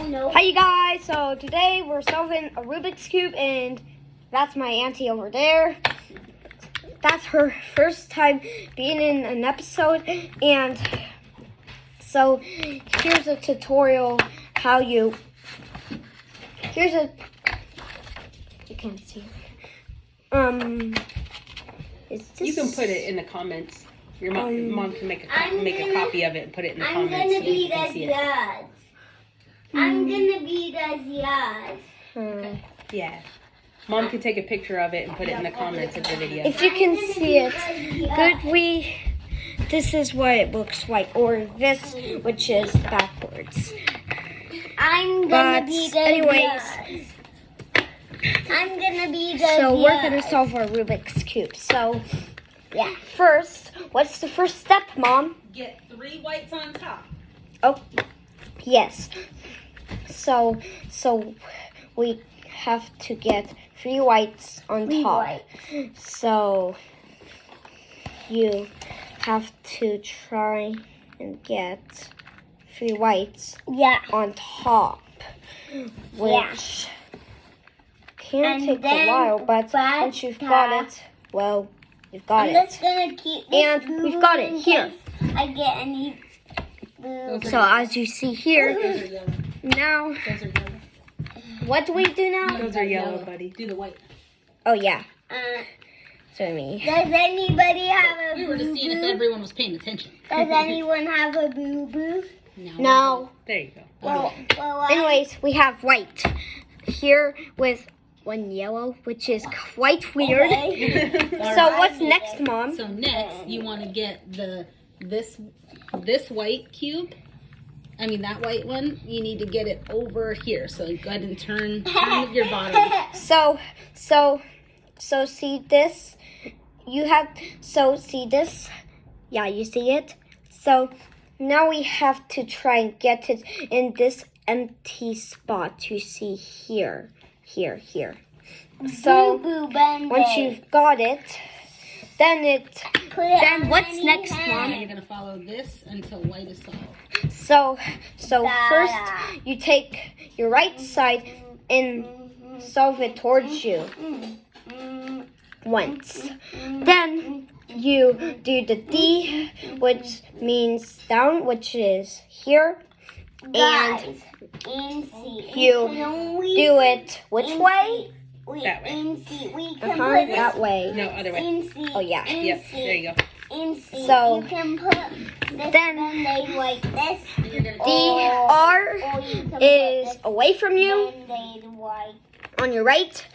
no. Hi you guys, so today we're solving a Rubik's Cube and that's my auntie over there. That's her first time being in an episode, and so here's a tutorial how you can't see. You can put it in the comments. Your mom can make a copy of it and put it in the comments. I'm gonna be the judge. I'm gonna be the judge. Okay. Yeah. Mom can take a picture of it and put it in the comments of the video. If you can see it, this is what it looks like, or this, which is backwards. I'm gonna be the anyways, judge. I'm gonna be the so we're judge. gonna solve our Rubik's Cube. So, yeah. First, what's the first step, Mom? Get 3 whites on top. Oh, yes. So we have to get 3 whites on top. So you have to try and get 3 whites on top, which can take a while, but once you've got it, well, you've got it. I'm just gonna keep this And we've got it here. I get any blue. So as you see here, Those are yellow. now, Those are yellow. what do we do now? Those are yellow, buddy. Do the white. Oh yeah, Does sorry. anybody have a We were just seeing if everyone was paying attention. Does anyone have a boo-boo? No. There you go. Well, Anyways, we have white here with 1 yellow, which is quite weird. So what's next, Mom? So next, you want to get this white cube. I mean that white one. You need to get it over here. So go ahead and turn your bottom. So see this? See this? Yeah, you see it? So now we have to try and get it in this empty spot you see here. So once you've got it, then what's next, Now Mom? you're gonna follow this until white is solved. So first you take your right side and solve it towards you once. Then you do the D, which means down, which is here, and you do it which way? That way. We can put That way. No, other way. Oh yeah. Yep, there you go. So, you can put this then Band-Aid like this. DR is away from you Band-Aid like on your right.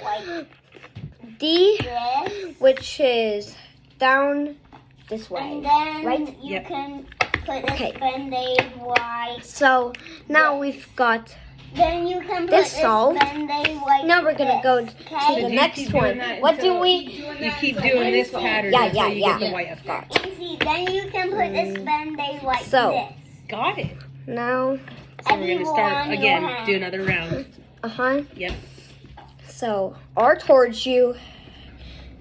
D, this. which is down this way. And then right? you Yep. can put this Okay. Band-Aid white. So now we've got. Then you can put This this solved. Band-Aid white. Now we're gonna go to okay? the you next keep doing one. that What do until- we? You keep doing this pattern Yeah, until you yeah. get the white up there. And see, then you can put this Band-Aid like So. this. Got it. Now, So we're going to start again, do another round. Yep. So R towards you,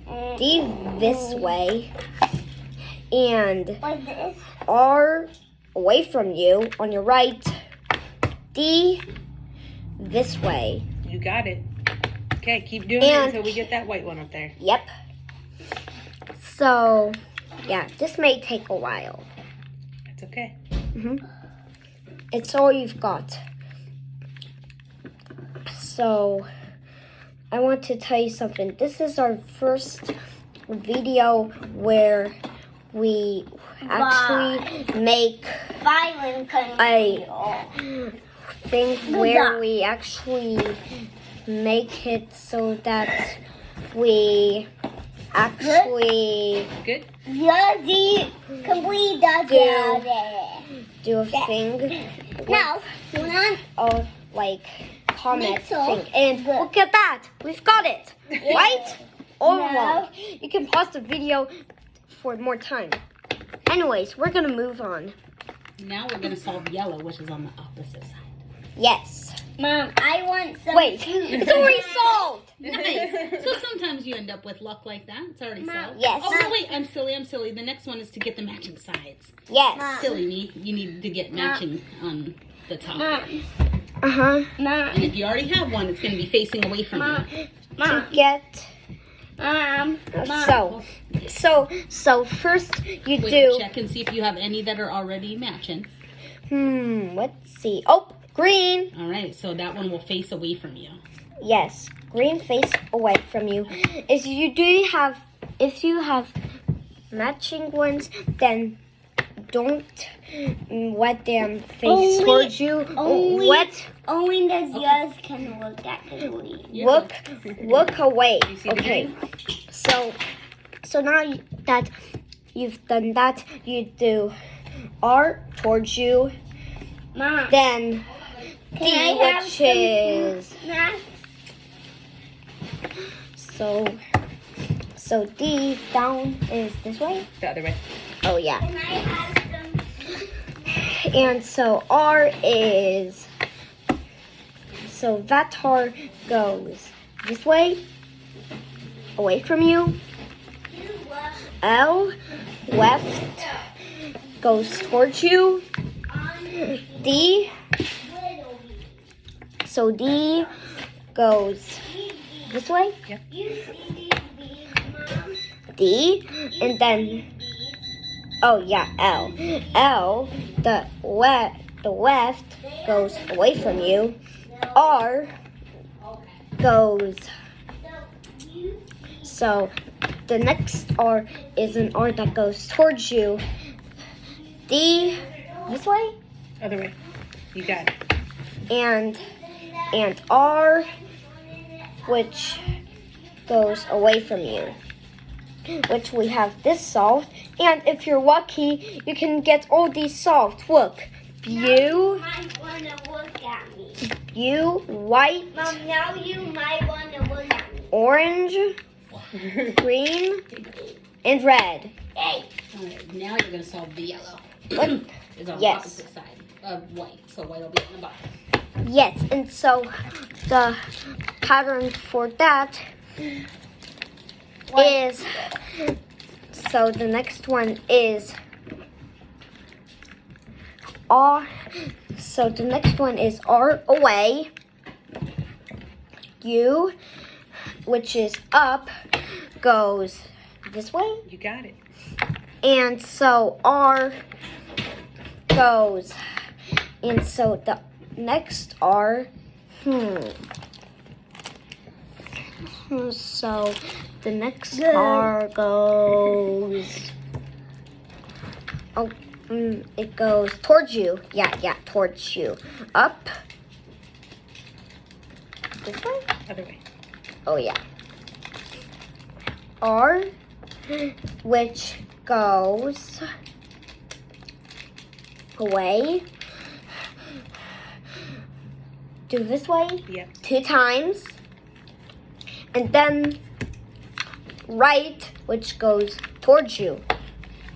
And D this way, and like this. R away from you on your right, D this way. You got it. Okay, keep doing it And- until we get that white one up there. Yep. So, yeah, this may take a while. That's okay. It's all you've got. So, I want to tell you something. This is our first video where we actually make Violent a control. thing where we actually make it so that we actually Good? Yazzie, complete the do a thing Now, of like comment Little thing. And look at that, we've got it, right? All along. You can pause the video for more time. Anyways, we're gonna move on. Now we're gonna solve yellow, which is on the opposite side. Yes. Mom, I want some. Wait, it's already solved. Nice. So sometimes you end up with luck like that. It's already solved. Yes. Oh, no, wait. I'm silly. The next one is to get the matching sides. Yes. Silly me. You need to get matching on the top. Mom, Uh-huh. And if you already have one, it's going to be facing away from you. To get... So first you do... Check and see if you have any that are already matching. Let's see. Oh, green. All right, so that one will face away from you. Yes, green face away from you. If you have matching ones, then don't let them face towards you. Only does yours can look at the green. Look away. You see the Okay. green? So now that you've done that, you do R towards you. Mom, Then can D, I have which some is snacks? so D down is this way. The other way. Oh yeah. Can I have some? And so R is, so that R goes this way, away from you. L, left, goes towards you. D, so D goes this way. Yep. You see these beads, Mom? D, and then, oh yeah, L. L, the left goes away from you. R goes, so the next R is an R that goes towards you. D, this way, Other way. You got it. and R, which goes away from you. Which we have this solved, and if you're lucky, you can get all these solved. Look, blue, Might want to look at me. blue, white, Mom, now you might want to look at me. orange, green, and red. Hey, All right, now you're going to solve the yellow. What? It's on Yes. the opposite side of white. So white will be on the bottom. Yes, and so the pattern for that is, so the next one is R. So the next one is R away. U, which is up, goes this way. You got it. And so R goes, and so the next R, so the next R goes, it goes towards you. Yeah, towards you. Up. This way? Other way. Oh, yeah. R, which goes away. Do this way Yep. 2 times. And then right, which goes towards you.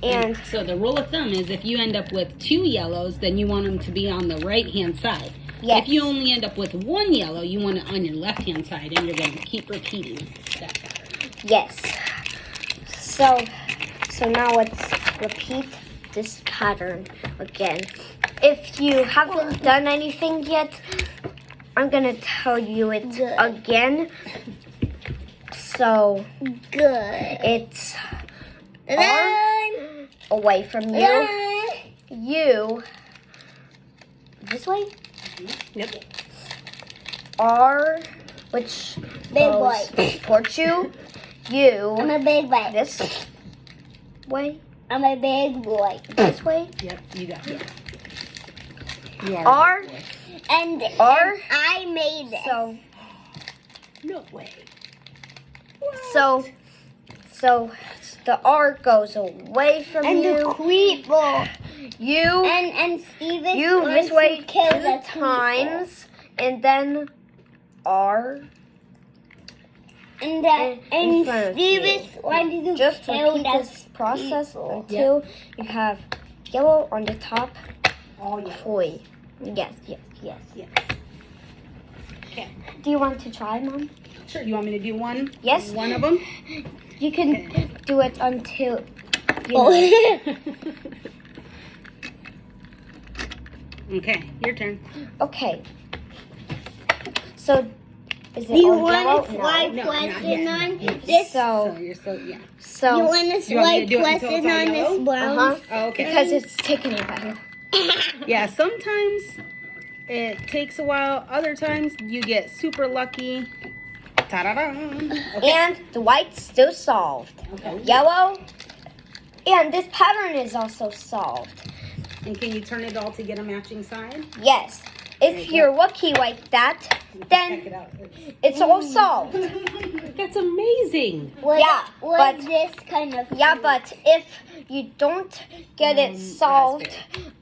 And So the rule of thumb is if you end up with 2 yellows, then you want them to be on the right-hand side. yes, If you only end up with 1 yellow, you want it on your left-hand side, and you're going to keep repeating that pattern. yes. So now let's repeat this pattern again. If you haven't done anything yet, I'm gonna tell you it Good. again. So good. it's R Dun, away from you. dun. U this way. Yep. R, which Big goes boy. towards you. I'm U a big boy. this way. I'm a big boy. This way. Yep. You got it. You are. R. And R. I made it. So No way. so the R goes away from And the you. creeper. You And Steven you this way to kill 2 the times, and then R. And in front of Steven you. wanted to Just kill repeat the this process people. until you have yellow on the top. All yellow. Fully. Yes. Yes. Okay. Do you want to try, Mom? Sure, you want me to do one? Yes. One of them? You can do it until you Oh. know. Okay, your turn. Okay. So, is it Do you all want yellow? to swipe No, not question yet. on It's- this? So you're so yeah. So, You want to You want me to swipe do it until it's question all on this yellow? brown? Oh, okay. because it's taking a while. Yeah, sometimes it takes a while. Other times you get super lucky. Ta-da-da. Okay. And the white's still solved. Okay. Yellow. And this pattern is also solved. And can you turn it all to get a matching side? Yes. If you're lucky like that, Check then it out. it's all solved. That's amazing. Yeah, Was but this kind of yeah, but if you don't get it solved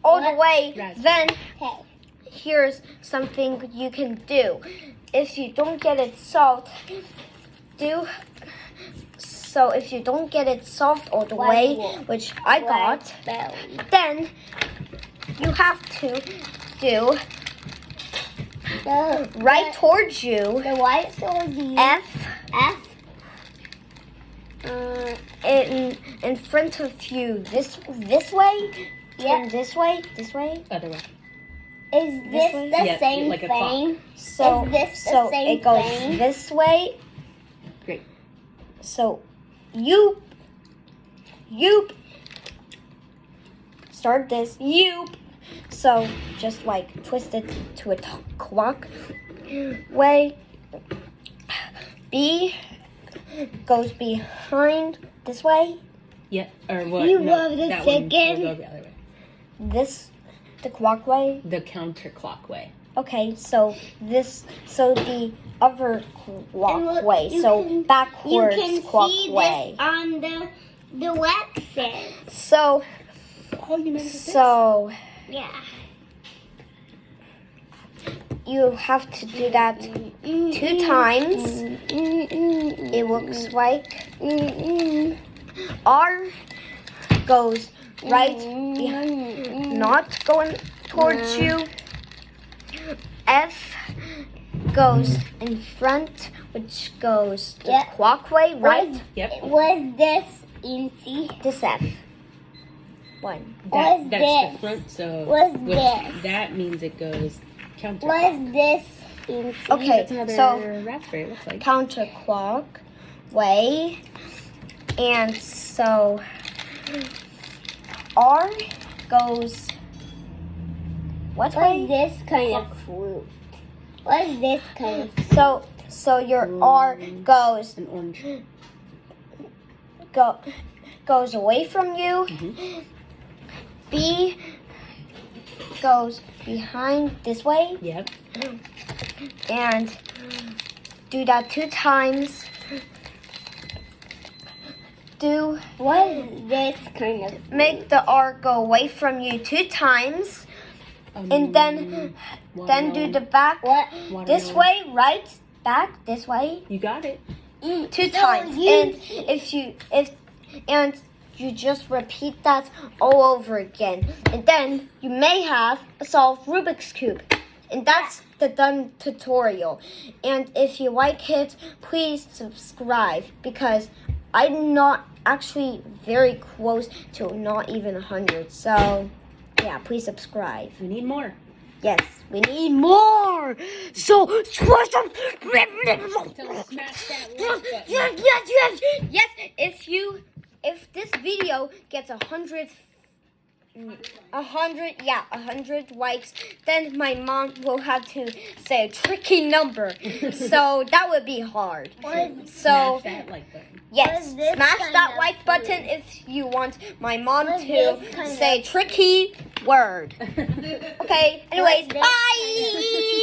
all the way, Raspberry. then Okay. here's something you can do. If you don't get it solved, if you don't get it solved all the way, which I got, Belly. then you have to do right towards you The white sword you F F. in front of you this way. Yeah. And this way. Other way. Is this way? the Yeah, same like a clock. thing? So Is this the so same it goes thing? this way. Great. So you start this so just like twist it to a clock way. B goes behind this way. Yeah. Or what? You no, love the that one second. will go the other way. This the clock way. The counterclock way. Okay, so the other clock And look, way. you So can- backwards You can clock see way. this on the waxes. So Oh, you made it with this? so Yeah. you have to do that 2 times. It looks like R goes right behind, not going towards you. F goes in front, which goes the Yeah. clock way, right? Yep. Was this easy? This F. 1. Was That's this? the front. So Was with- this? that means it goes counterclock. Was this easy? Okay, That's another so raspberry. It looks like. counterclock way, and so R goes what Was way? this kind of fruit? Was this kind of So your R goes An orange. goes away from you. Mhm. B goes behind this way, Yep. and do that 2 times. Was this kind of Make the R go away from you 2 times, and then do the back what? this way, right? Back this way You got it. 2 times, and you just repeat that all over again, and then you may have a solved Rubik's Cube, and that's the done tutorial. And if you like it, please subscribe, because I'm not actually very close to not even 100. So yeah, please subscribe. We need more. Yes, we need more. So smash Tell them to smash that like button. yes. If this video gets 100 likes, then my mom will have to say a tricky number. So that would be hard. So Smash that like button. yes, Was this smash kind that of like button if you want my mom Was to this kind say of- tricky word. Okay, anyways, this bye.